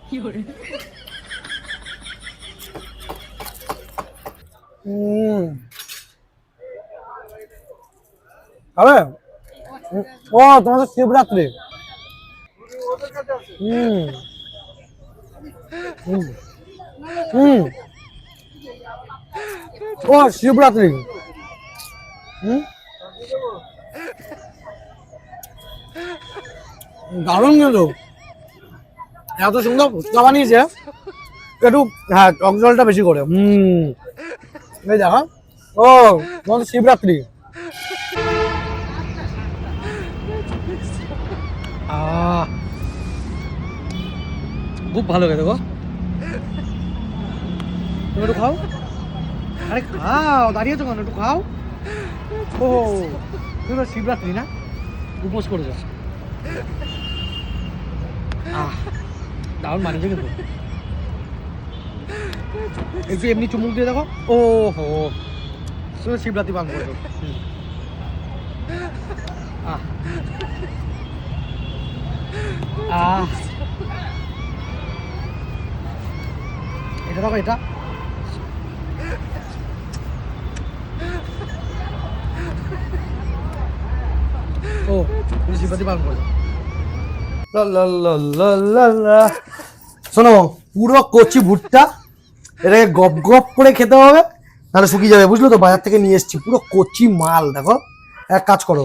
কি করে হবে ও তোমাদের শিবরাত্রি ও শিবরাত্রি দারুণ কিন্তু এত সুন্দর ফুচকা বানিয়েছে একটু হ্যাঁ টক জলটা বেশি করে এই দেখো ও তোমাদের শিবরাত্রি খুব ভালো খেতে গো তুমি একটু খাও আরে খাও দাঁড়িয়ে তো কেন একটু খাও ও তুমি তো শিবরাত্রি না উপোস করে যাও দারুণ মানিয়েছে কিন্তু একটু এমনি চুমুক দিয়ে দেখো ও হো তুমি শিবরাত্রি পান করছো এটা দেখো এটা ও তুমি শিবরাত্রি পালন করো শোনো পুরো কচি ভুট্টা এটাকে গপ গপ করে খেতে হবে নাহলে শুকিয়ে যাবে বুঝলো তো বাজার থেকে নিয়ে এসেছি পুরো কচি মাল দেখো এক কাজ করো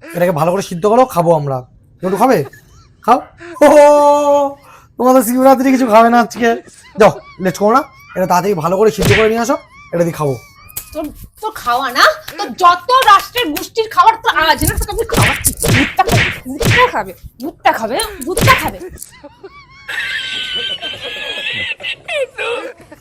এটাকে ভালো করে সিদ্ধ করো খাবো আমরা একটু খাবে খাও ও তোমাদের শিবরাত্রি কিছু খাবে না আজকে যাও লেট করো না এটা তাড়াতাড়ি ভালো করে সিদ্ধ করে নিয়ে আসো এটা দিয়ে খাবো তোর তোর খাওয়া না তোর যত রাষ্ট্রের গোষ্ঠীর খাবার তো আজ না তোকে আমি খাওয়াচ্ছি ভুট্টা খাবে ভুট্টা খাবে ভুট্টা খাবে ভুট্টা খাবে